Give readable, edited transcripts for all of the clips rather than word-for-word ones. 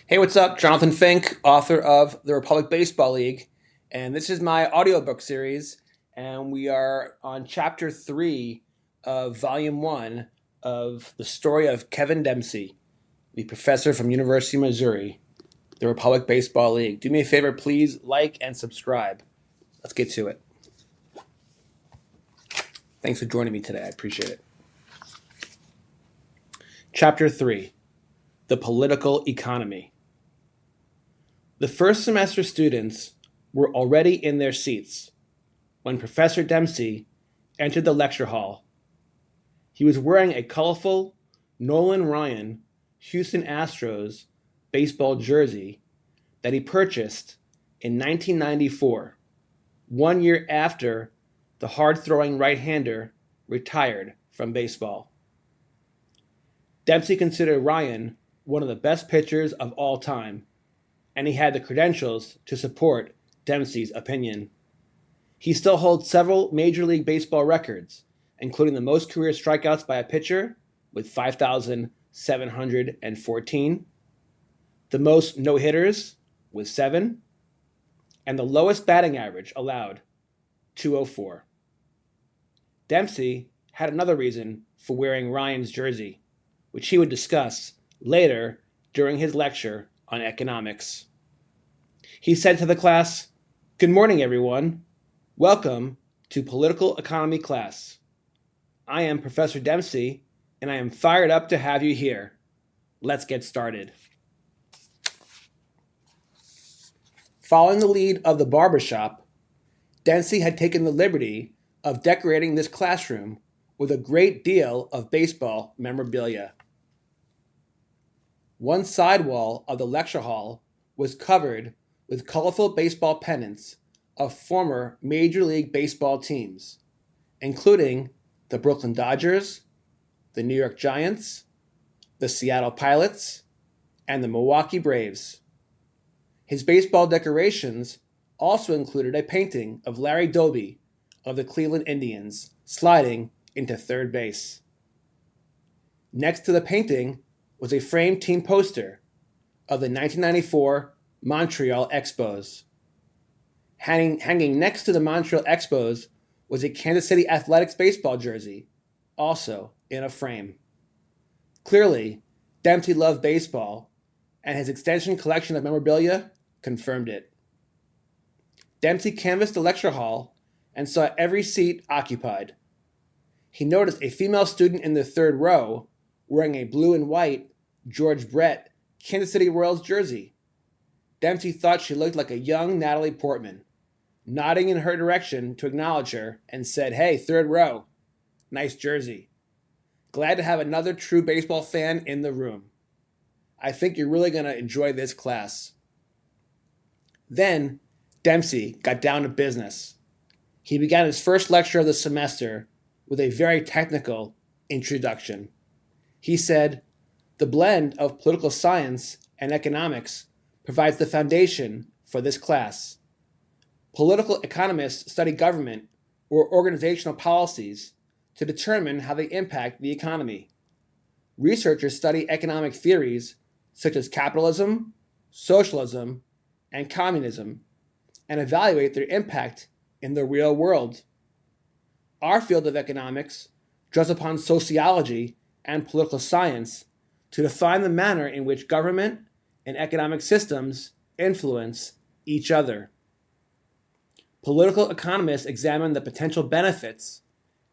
Hey, what's up? Jonathan Fink, author of the Republic Baseball League. And this is my audiobook series. And we are on chapter 3 of volume 1 of the story of Kevin Dempsey, the professor from University of Missouri, the Republic Baseball League. Do me a favor, please like and subscribe. Let's get to it. Thanks for joining me today. I appreciate it. Chapter 3, The Political Economy. The first semester students were already in their seats when Professor Dempsey entered the lecture hall. He was wearing a colorful Nolan Ryan Houston Astros baseball jersey that he purchased in 1994, 1 year after the hard-throwing right-hander retired from baseball. Dempsey considered Ryan one of the best pitchers of all time, and he had the credentials to support Dempsey's opinion. He still holds several Major League Baseball records, including the most career strikeouts by a pitcher with 5,714, the most no-hitters with 7, and the lowest batting average allowed, 204. Dempsey had another reason for wearing Ryan's jersey, which he would discuss later during his lecture on economics. He said to the class, "Good morning, everyone. Welcome to Political Economy class. I am Professor Dempsey, and I am fired up to have you here. Let's get started." Following the lead of the barbershop, Dempsey had taken the liberty of decorating this classroom with a great deal of baseball memorabilia. One side wall of the lecture hall was covered with colorful baseball pennants of former Major League Baseball teams, including the Brooklyn Dodgers, the New York Giants, the Seattle Pilots, and the Milwaukee Braves. His baseball decorations also included a painting of Larry Doby of the Cleveland Indians sliding into third base. Next to the painting was a framed team poster of the 1994 Montreal Expos. Hanging next to the Montreal Expos was a Kansas City Athletics baseball jersey, also in a frame. Clearly, Dempsey loved baseball, and his extension collection of memorabilia confirmed it. Dempsey canvassed the lecture hall and saw every seat occupied. He noticed a female student in the third row wearing a blue and white George Brett Kansas City Royals jersey. Dempsey thought she looked like a young Natalie Portman, nodding in her direction to acknowledge her, and said, "Hey, third row, nice jersey. Glad to have another true baseball fan in the room. I think you're really going to enjoy this class." Then Dempsey got down to business. He began his first lecture of the semester with a very technical introduction. He said, "The blend of political science and economics provides the foundation for this class. Political economists study government or organizational policies to determine how they impact the economy. Researchers study economic theories such as capitalism, socialism, and communism and evaluate their impact in the real world. Our field of economics draws upon sociology and political science to define the manner in which government and economic systems influence each other. Political economists examine the potential benefits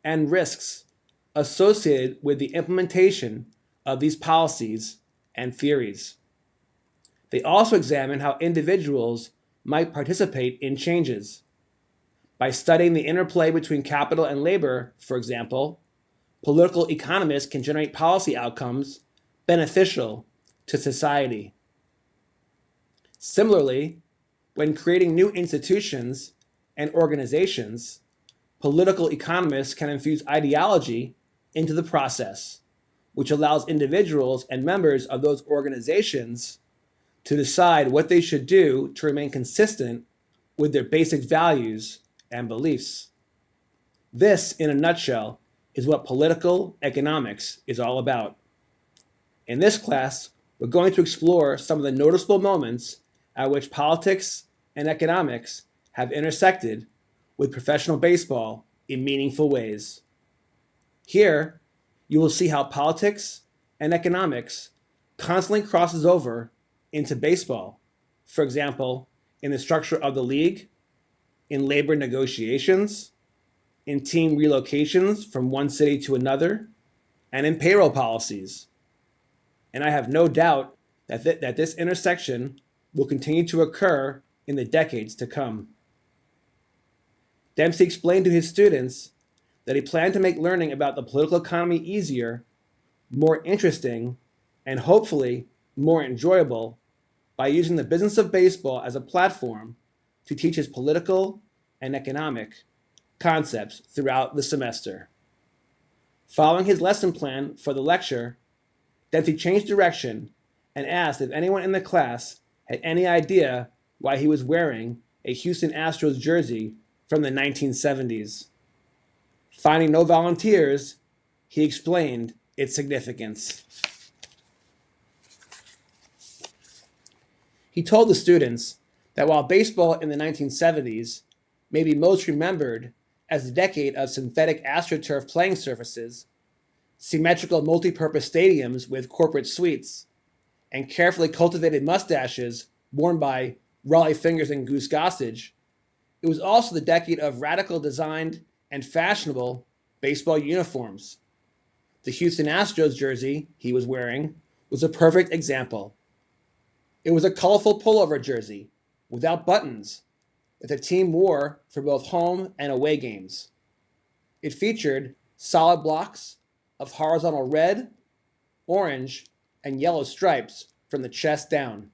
and risks associated with the implementation of these policies and theories. They also examine how individuals might participate in changes. By studying the interplay between capital and labor, for example, political economists can generate policy outcomes beneficial to society. Similarly, when creating new institutions and organizations, political economists can infuse ideology into the process, which allows individuals and members of those organizations to decide what they should do to remain consistent with their basic values and beliefs. This, in a nutshell, is what political economics is all about. In this class, we're going to explore some of the noticeable moments at which politics and economics have intersected with professional baseball in meaningful ways. Here, you will see how politics and economics constantly crosses over into baseball. For example, in the structure of the league, in labor negotiations, in team relocations from one city to another, and in payroll policies. And I have no doubt that this intersection will continue to occur in the decades to come. Dempsey explained to his students that he planned to make learning about the political economy easier, more interesting, and hopefully more enjoyable by using the business of baseball as a platform to teach his political and economic concepts throughout the semester. Following his lesson plan for the lecture, Dempsey changed direction and asked if anyone in the class had any idea why he was wearing a Houston Astros jersey from the 1970s. Finding no volunteers, he explained its significance. He told the students that while baseball in the 1970s may be most remembered as the decade of synthetic AstroTurf playing surfaces, symmetrical multi-purpose stadiums with corporate suites, and carefully cultivated mustaches worn by Raleigh Fingers and Goose Gossage, it was also the decade of radical designed and fashionable baseball uniforms. The Houston Astros jersey he was wearing was a perfect example. It was a colorful pullover jersey without buttons that the team wore for both home and away games. It featured solid blocks of horizontal red, orange, and yellow stripes from the chest down.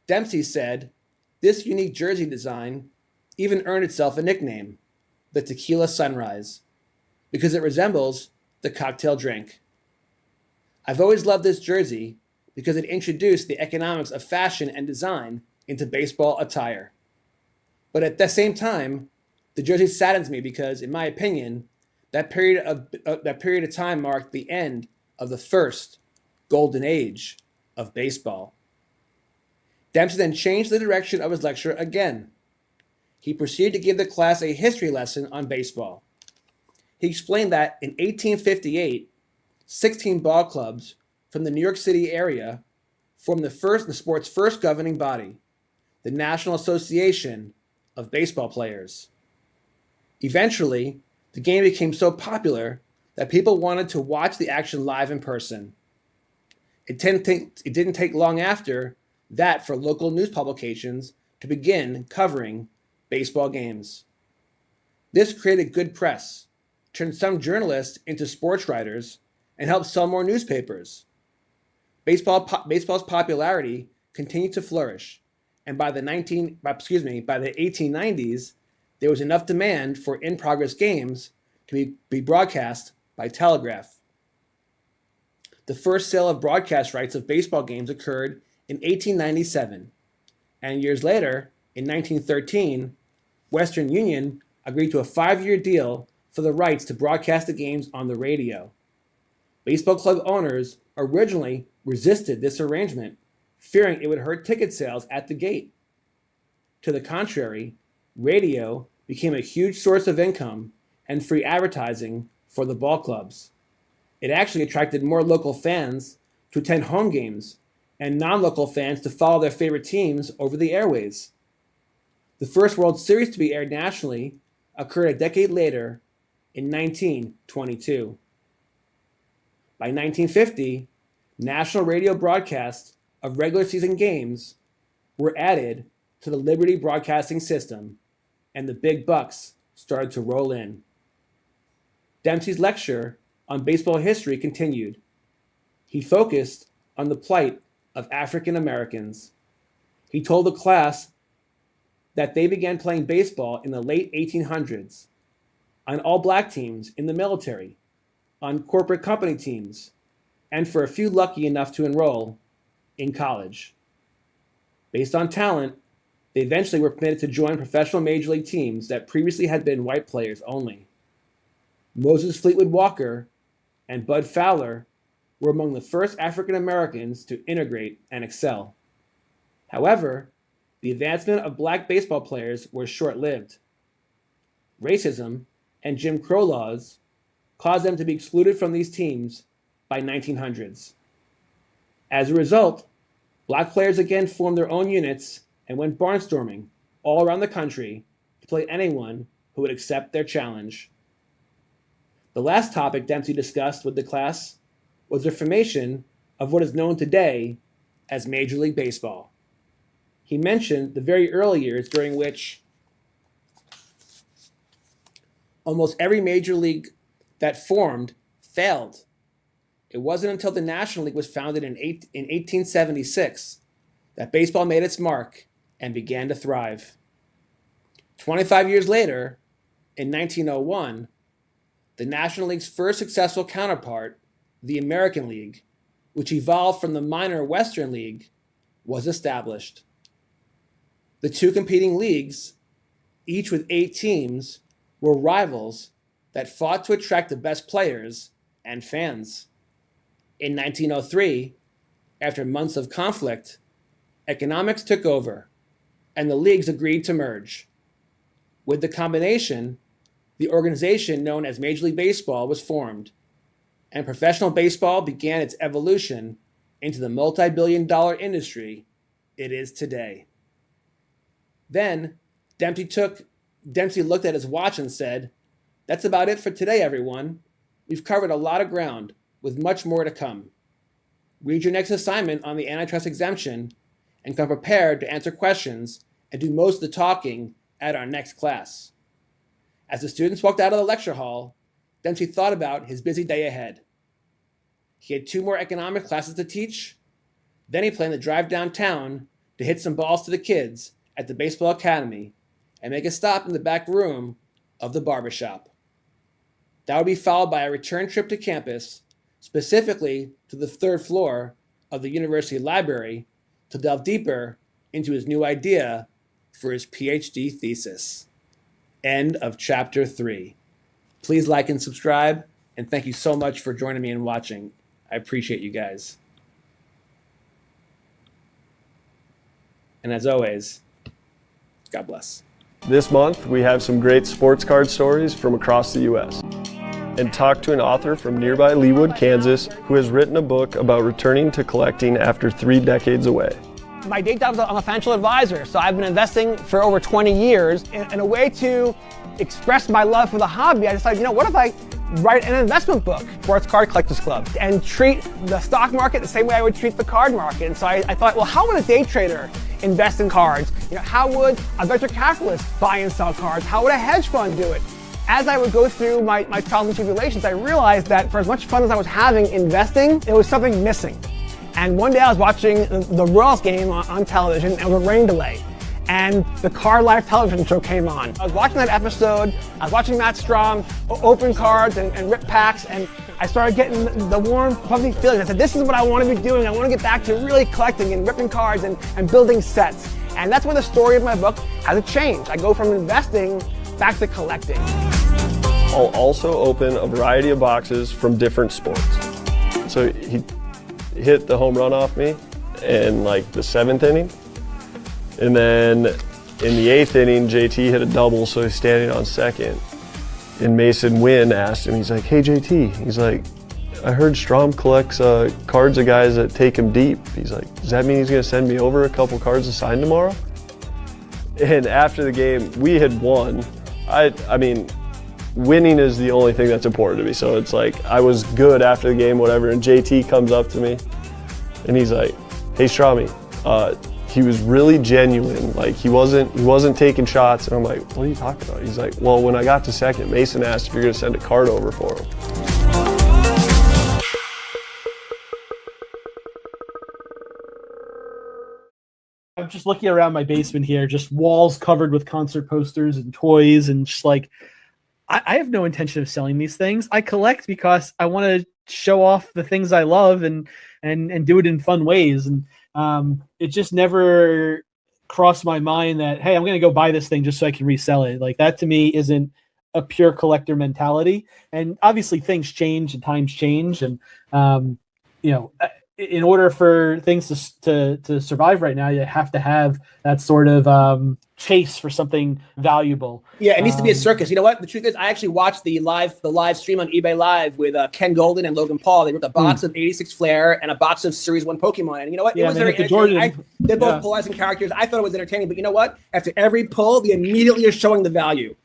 Dempsey said this unique jersey design even earned itself a nickname, the Tequila Sunrise, because it resembles the cocktail drink. I've always loved this jersey because it introduced the economics of fashion and design into baseball attire. But at the same time, the jersey saddens me because, in my opinion, that period of time marked the end of the first golden age of baseball. Dempsey then changed the direction of his lecture again. He proceeded to give the class a history lesson on baseball. He explained that in 1858, 16 ball clubs from the New York City area formed the sport's first governing body, the National Association of Baseball Players. Eventually, the game became so popular that people wanted to watch the action live in person. It didn't take long after that for local news publications to begin covering baseball games. This created good press, turned some journalists into sports writers, and helped sell more newspapers. Baseball's popularity continued to flourish, and by the 1890s, there was enough demand for in-progress games to be broadcast by telegraph. The first sale of broadcast rights of baseball games occurred in 1897, and years later, in 1913, Western Union agreed to a 5-year deal for the rights to broadcast the games on the radio. Baseball club owners originally resisted this arrangement, fearing it would hurt ticket sales at the gate. To the contrary, radio became a huge source of income and free advertising for the ball clubs. It actually attracted more local fans to attend home games and non-local fans to follow their favorite teams over the airways. The first World Series to be aired nationally occurred a decade later in 1922. By 1950, national radio broadcasts of regular season games were added to the Liberty Broadcasting System, and the big bucks started to roll in. Dempsey's lecture on baseball history continued. He focused on the plight of African Americans. He told the class that they began playing baseball in the late 1800s, on all-black teams in the military, on corporate company teams, and for a few lucky enough to enroll in college. Based on talent, they eventually were permitted to join professional major league teams that previously had been white players only. Moses Fleetwood Walker and Bud Fowler were among the first African Americans to integrate and excel. However, the advancement of black baseball players was short-lived. Racism and Jim Crow laws caused them to be excluded from these teams by 1900s. As a result, black players again formed their own units and went barnstorming all around the country to play anyone who would accept their challenge. The last topic Dempsey discussed with the class was the formation of what is known today as Major League Baseball. He mentioned the very early years during which almost every major league that formed failed. It wasn't until the National League was founded in 1876 that baseball made its mark and began to thrive. 25 years later, in 1901, the National League's first successful counterpart, the American League, which evolved from the minor Western League, was established. The two competing leagues, each with 8 teams, were rivals that fought to attract the best players and fans. In 1903, after months of conflict, economics took over, and the leagues agreed to merge. With the combination, the organization known as Major League Baseball was formed, and professional baseball began its evolution into the multi-billion-dollar industry it is today. Then, Dempsey looked at his watch and said, "That's about it for today, everyone. We've covered a lot of ground, with much more to come. Read your next assignment on the antitrust exemption and come prepared to answer questions and do most of the talking at our next class." As the students walked out of the lecture hall, Dempsey thought about his busy day ahead. He had 2 more economics classes to teach. Then he planned to drive downtown to hit some balls to the kids at the baseball academy and make a stop in the back room of the barbershop. That would be followed by a return trip to campus, specifically to the 3rd floor of the university library, to delve deeper into his new idea for his PhD thesis. End of chapter 3. Please like and subscribe, and thank you so much for joining me and watching. I appreciate you guys. And as always, God bless. This month, we have some great sports card stories from across the U.S. and talk to an author from nearby Leawood, Kansas, who has written a book about returning to collecting after 3 decades away. My day job is I'm a financial advisor, so I've been investing for over 20 years. In a way to express my love for the hobby, I decided, what if I write an investment book, Sports Card Collectors Club, and treat the stock market the same way I would treat the card market. And so I thought, well, how would a day trader invest in cards? How would a venture capitalist buy and sell cards? How would a hedge fund do it? As I would go through my trials and tribulations, I realized that for as much fun as I was having investing, there was something missing. And one day I was watching the Royals game on television, and it was a rain delay. And the Card Life television show came on. I was watching that episode, I was watching Matt Strom open cards and rip packs, and I started getting the warm, fuzzy feeling. I said, this is what I want to be doing. I want to get back to really collecting and ripping cards and building sets. And that's when the story of my book has a change. I go from investing back to collecting. I'll also open a variety of boxes from different sports. So he hit the home run off me in like the 7th inning. And then in the 8th inning, JT hit a double, so he's standing on second. And Mason Wynn asked him, he's like, hey JT, he's like, I heard Strom collects cards of guys that take him deep. He's like, does that mean he's gonna send me over a couple cards to sign tomorrow? And after the game, we had won. I mean, winning is the only thing that's important to me. So it's like, I was good after the game, whatever, and JT comes up to me and he's like, hey Stromy, he was really genuine. Like he wasn't taking shots. And I'm like, what are you talking about? He's like, well, when I got to second, Mason asked if you're gonna send a card over for him. I'm just looking around my basement here, just walls covered with concert posters and toys, and just like, I have no intention of selling these things. I collect because I want to show off the things I love and do it in fun ways. And it just never crossed my mind that, hey, I'm going to go buy this thing just so I can resell it. Like that to me isn't a pure collector mentality. And obviously things change and times change. And in order for things to survive right now, you have to have that sort of chase for something valuable. Yeah, it needs to be a circus. You know what? The truth is, I actually watched the live stream on eBay Live with Ken Golden and Logan Paul. They ripped a box of 86 Flare and a box of Series 1 Pokemon. And you know what? It was very entertaining. They're both polarizing characters. I thought it was entertaining. But you know what? After every pull, they immediately are showing the value.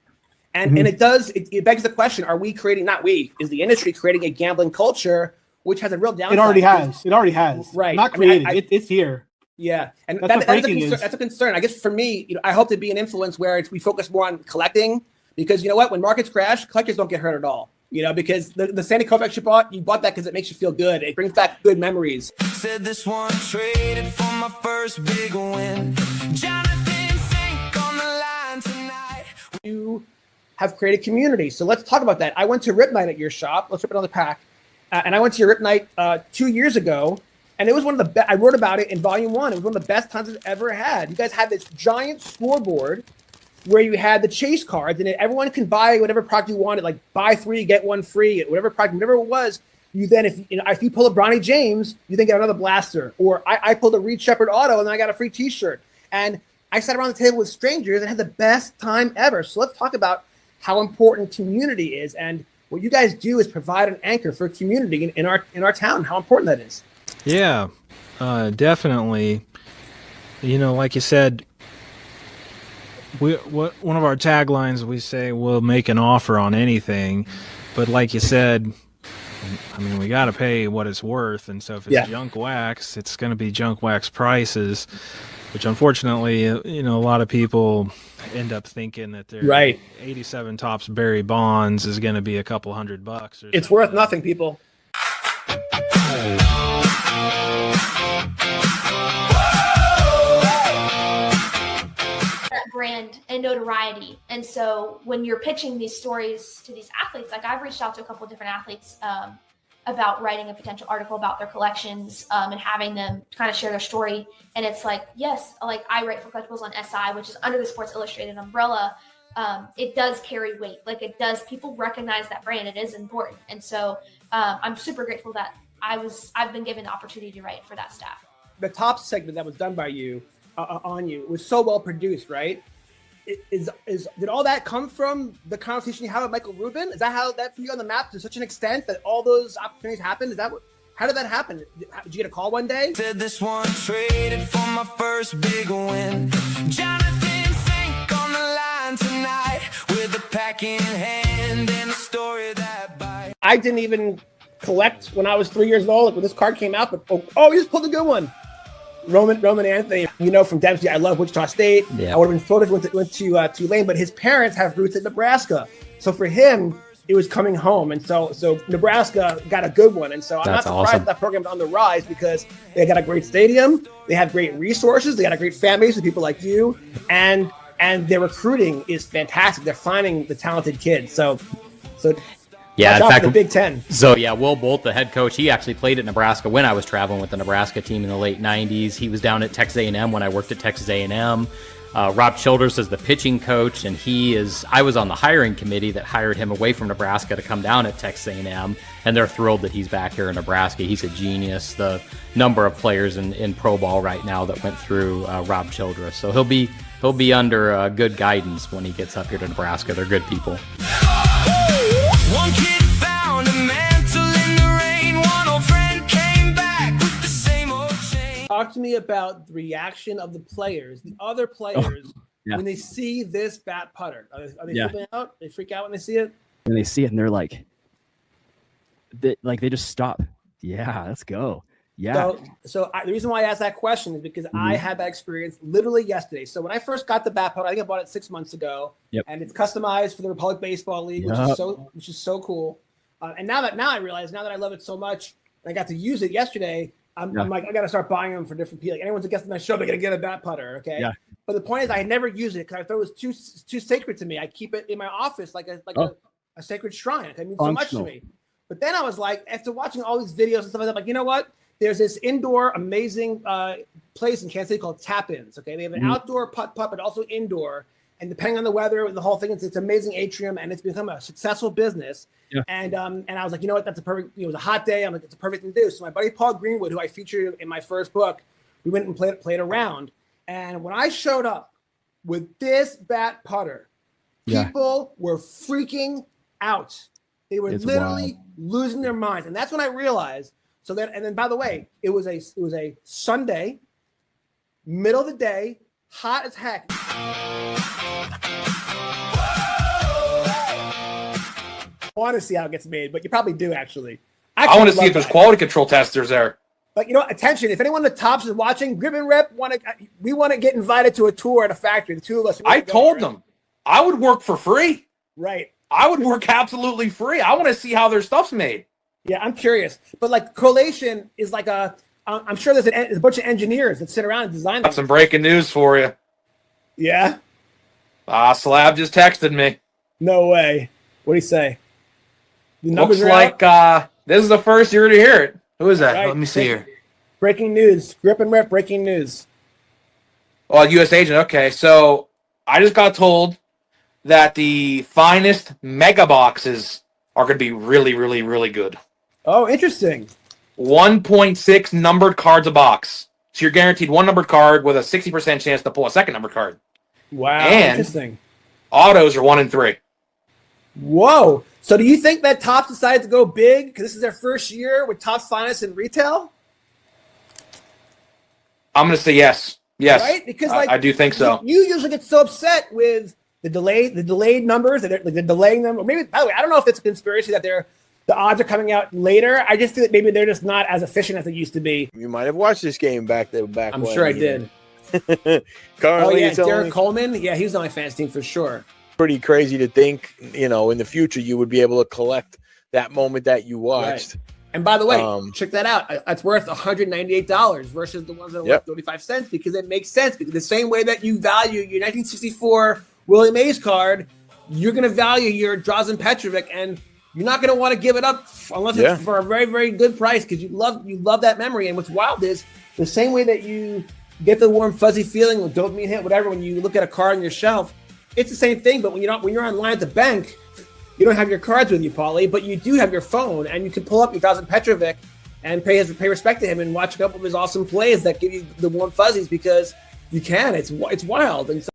And and it begs the question, are we creating, not we, is the industry creating a gambling culture which has a real downside? It already has. Right. Not created. It's here. Yeah, and that's a concern. I guess for me, I hope to be an influence where we focus more on collecting, because you know what, when markets crash, collectors don't get hurt at all. Because the Sandy Koufax you bought that because it makes you feel good. It brings back good memories. Said this one traded for my first big win. Jonathan Fink on the line tonight. You have created community, so let's talk about that. I went to Rip Night at your shop. Let's rip another pack, and I went to your Rip Night 2 years ago. And it was one of the best. I wrote about it in volume 1. It was one of the best times I've ever had. You guys had this giant scoreboard where you had the chase cards, and everyone can buy whatever product you wanted, like buy 3, get 1 free, whatever product, whatever it was. You then, if you pull a Bronny James, you then get another blaster. Or I pulled a Reed Shepherd auto, and then I got a free T-shirt. And I sat around the table with strangers and had the best time ever. So let's talk about how important community is, and what you guys do is provide an anchor for community in our town. How important that is. Yeah, definitely. Like you said, one of our taglines, we say we'll make an offer on anything, but like you said, we got to pay what it's worth, and so if it's junk wax, it's going to be junk wax prices, which unfortunately, a lot of people end up thinking that their 87 Topps Barry Bonds is going to be a couple $100 or it's worth nothing, people. Brand and notoriety. And so when you're pitching these stories to these athletes, like I've reached out to a couple of different athletes about writing a potential article about their collections and having them kind of share their story. And it's like, yes, like I write for Collectibles on SI, which is under the Sports Illustrated umbrella. It does carry weight. Like it does. People recognize that brand. It is important. And so I'm super grateful that I've been given the opportunity to write for that staff. The top segment that was done by you on you was so well produced, right? Did all that come from the conversation you had with Michael Rubin? Is that how that put you on the map to such an extent that all those opportunities happened? How did that happen? Did you get a call one day? Said this one traded for my first big win. Jonathan Fink on the line tonight with a pack in hand and a story that bites. I didn't even collect when I was 3 years old. Like when this card came out, but you just pulled a good one. Roman Anthony, from Dempsey. I love Wichita State. Yeah. I would have been thrilled if he went to Tulane, but his parents have roots in Nebraska. So for him, it was coming home. And so Nebraska got a good one. And so I'm not surprised that program's on the rise, because they got a great stadium. They have great resources. They got a great fan base with people like you. And their recruiting is fantastic. They're finding the talented kids. So yeah, in fact, the Big Ten. So yeah, Will Bolt, the head coach, he actually played at Nebraska when I was traveling with the Nebraska team in the late 90s. He was down at Texas A&M when I worked at Texas A&M. Rob Childress is the pitching coach, and I was on the hiring committee that hired him away from Nebraska to come down at Texas A&M, and they're thrilled that he's back here in Nebraska. He's a genius. The number of players in pro ball right now that went through Rob Childress, so he'll be under good guidance when he gets up here to Nebraska. They're good people. One kid found a mantle in the rain. One old friend came back with the same old chain. Talk to me about the reaction of the players, the other players, when they see this bat putter. Are they flipping out? They freak out when they see it? When they see it, and they're like, they just stop. Yeah, let's go. Yeah. So the reason why I asked that question is because I had that experience literally yesterday. So when I first got the bat putter, I think I bought it 6 months ago, and it's customized for the Republic Baseball League, which is so cool. And now that I realize, now that I love it so much, and I got to use it yesterday, I'm like, I got to start buying them for different people. Like anyone's a guest on my show, they're gonna get a bat putter, okay? Yeah. But the point is, I had never used it because I thought it was too sacred to me. I keep it in my office like a sacred shrine. It means so much to me. But then I was like, after watching all these videos and stuff like that, I'm like, you know what? There's this indoor amazing place in Kansas City called Tap-Ins. Okay, they have an outdoor putt, but also indoor. And depending on the weather, the whole thing, it's amazing atrium, and it's become a successful business. Yeah. And I was like, you know what? That's a perfect. It was a hot day. I'm like, it's a perfect thing to do. So my buddy Paul Greenwood, who I featured in my first book, we went and played around. And when I showed up with this bat putter, people were freaking out. They were literally losing their minds, and that's when I realized. So that, and then by the way, it was a Sunday, middle of the day, hot as heck. I want to see how it gets made, but you probably do actually. I want to see if there's quality control testers there. But you know, attention! If anyone in the tops is watching, Grip and Rip we want to get invited to a tour at a factory. The two of us. I told them I would work for free. Right. I would work absolutely free. I want to see how their stuff's made. Yeah, I'm curious. But like correlation is like I'm sure there's a bunch of engineers that sit around and design. Got some breaking news for you. Yeah. Slab just texted me. No way. What do you say? The Looks like this is the first year to hear it. Who is that? Right. Let me see here. Breaking news. Grip and Rip, breaking news. Oh, U.S. agent. Okay, so I just got told that the finest mega boxes are going to be really, really, really good. Oh, interesting. 1.6 numbered cards a box. So you're guaranteed one numbered card with a 60% chance to pull a second numbered card. Wow, and interesting. Autos are 1 in 3. Whoa. So do you think that Topps decided to go big because this is their first year with Topps Finest in retail? I'm going to say yes. Yes. Right? Because I do think so. You usually get so upset with the delayed numbers, they're delaying them. Or maybe, by the way, I don't know if it's a conspiracy that the odds are coming out later. I just feel that maybe they're just not as efficient as they used to be. You might have watched this game back I'm when. sure I did. Currently, it's Derek only Coleman. Yeah, he was on my fantasy team for sure. pretty crazy to think, in the future you would be able to collect that moment that you watched. Right. And by the way, check that out. It's worth $198 versus the ones that are worth 35 cents because it makes sense. Because the same way that you value your 1964 Willie Mays card, you're going to value your Drazen Petrovic, and you're not going to want to give it up unless it's for a very, very good price because you love that memory. And what's wild is the same way that you get the warm fuzzy feeling with dopamine hit, whatever, when you look at a card on your shelf, it's the same thing. But when you're online at the bank, you don't have your cards with you, Paulie, but you do have your phone, and you can pull up your Drazen Petrovic and pay respect to him and watch a couple of his awesome plays that give you the warm fuzzies because you can. It's wild. And so